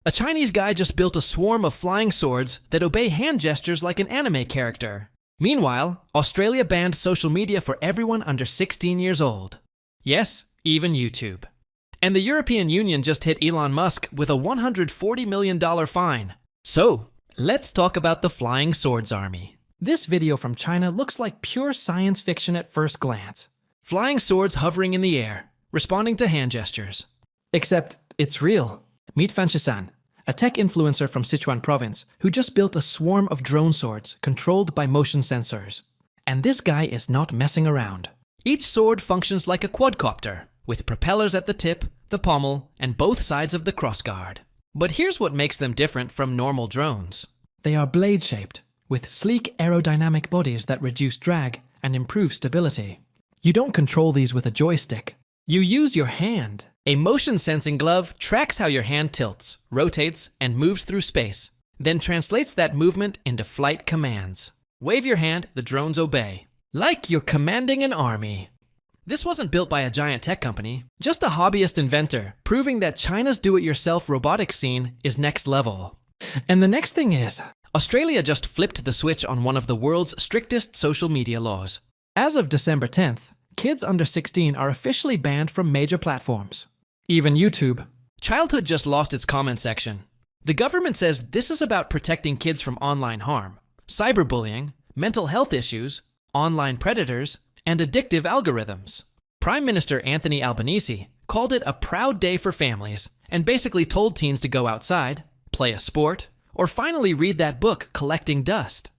A Chinese guy just built a swarm of flying swords that obey hand gestures like an anime character. Meanwhile, Australia banned social media for everyone under 16 years old. Yes, even YouTube. And the European Union just hit Elon Musk with a $140 million fine. So, let's talk about the Flying Swords Army. This video from China looks like pure science fiction at first glance. Flying swords hovering in the air, responding to hand gestures. Except, it's real. Meet Fan Shisan, a tech influencer from Sichuan province who just built a swarm of drone swords controlled by motion sensors. And this guy is not messing around. Each sword functions like a quadcopter, with propellers at the tip, the pommel, and both sides of the crossguard. But here's what makes them different from normal drones. They are blade-shaped, with sleek aerodynamic bodies that reduce drag and improve stability. You don't control these with a joystick. You use your hand. A motion-sensing glove tracks how your hand tilts, rotates, and moves through space, then translates that movement into flight commands. Wave your hand, the drones obey. Like you're commanding an army. This wasn't built by a giant tech company, just a hobbyist inventor, proving that China's do-it-yourself robotics scene is next level. And the next thing is, Australia just flipped the switch on one of the world's strictest social media laws. As of December 10th, kids under 16 are officially banned from major platforms. Even YouTube. Childhood just lost its comment section. The government says this is about protecting kids from online harm, cyberbullying, mental health issues, online predators, and addictive algorithms. Prime Minister Anthony Albanese called it a proud day for families and basically told teens to go outside, play a sport, or finally read that book, Collecting Dust.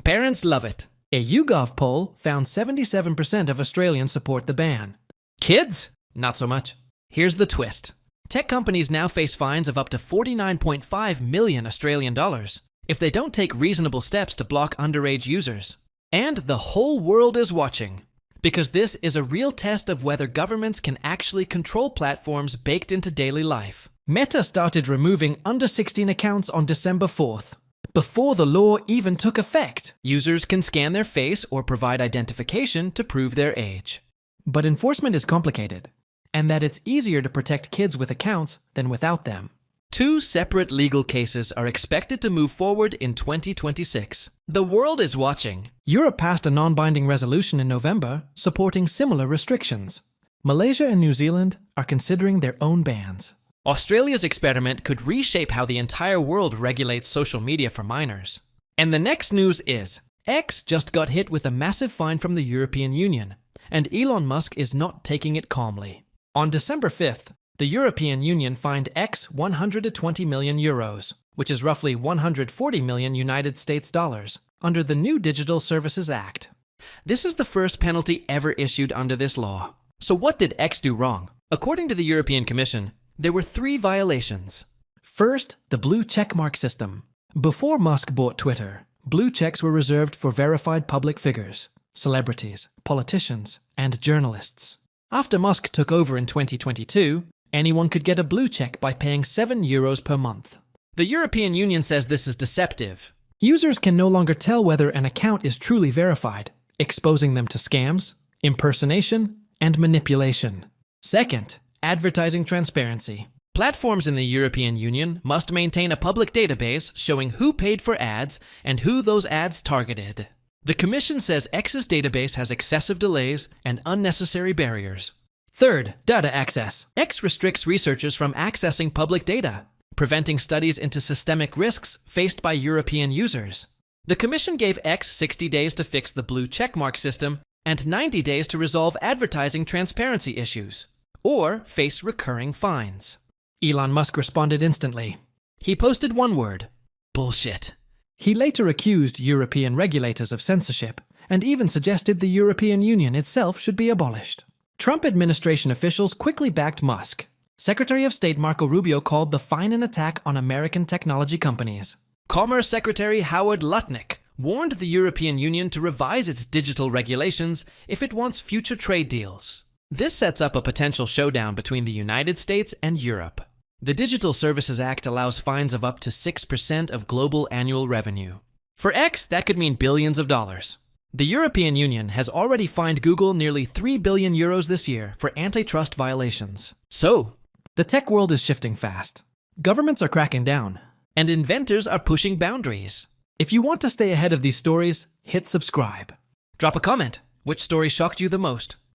Parents love it. A YouGov poll found 77% of Australians support the ban. Kids? Not so much. Here's the twist. Tech companies now face fines of up to 49.5 million Australian dollars if they don't take reasonable steps to block underage users. And the whole world is watching, because this is a real test of whether governments can actually control platforms baked into daily life. Meta started removing under 16 accounts on December 4th. Before the law even took effect. Users can scan their face or provide identification to prove their age. But enforcement is complicated, and that it's easier to protect kids with accounts than without them. Two separate legal cases are expected to move forward in 2026. The world is watching. Europe passed a non-binding resolution in November supporting similar restrictions. Malaysia and New Zealand are considering their own bans. Australia's experiment could reshape how the entire world regulates social media for minors. And the next news is, X just got hit with a massive fine from the European Union, and Elon Musk is not taking it calmly. On December 5th, the European Union fined X 120 million euros, which is roughly 140 million United States dollars, under the new Digital Services Act. This is the first penalty ever issued under this law. So what did X do wrong? According to the European Commission, there were 3 violations. First, the blue checkmark system. Before Musk bought Twitter, blue checks were reserved for verified public figures, celebrities, politicians, and journalists. After Musk took over in 2022, anyone could get a blue check by paying €7 per month. The European Union says this is deceptive. Users can no longer tell whether an account is truly verified, exposing them to scams, impersonation, and manipulation. Second, advertising transparency. Platforms in the European Union must maintain a public database showing who paid for ads and who those ads targeted. The Commission says X's database has excessive delays and unnecessary barriers. Third, data access. X restricts researchers from accessing public data, preventing studies into systemic risks faced by European users. The Commission gave X 60 days to fix the blue checkmark system and 90 days to resolve advertising transparency issues, or face recurring fines. Elon Musk responded instantly. He posted one word: bullshit. He later accused European regulators of censorship and even suggested the European Union itself should be abolished. Trump administration officials quickly backed Musk. Secretary of State Marco Rubio called the fine an attack on American technology companies. Commerce Secretary Howard Lutnick warned the European Union to revise its digital regulations if it wants future trade deals. This sets up a potential showdown between the United States and Europe. The Digital Services Act allows fines of up to 6% of global annual revenue. For X, that could mean billions of dollars. The European Union has already fined Google nearly 3 billion euros this year for antitrust violations. So, the tech world is shifting fast. Governments are cracking down, and inventors are pushing boundaries. If you want to stay ahead of these stories, hit subscribe. Drop a comment. Which story shocked you the most?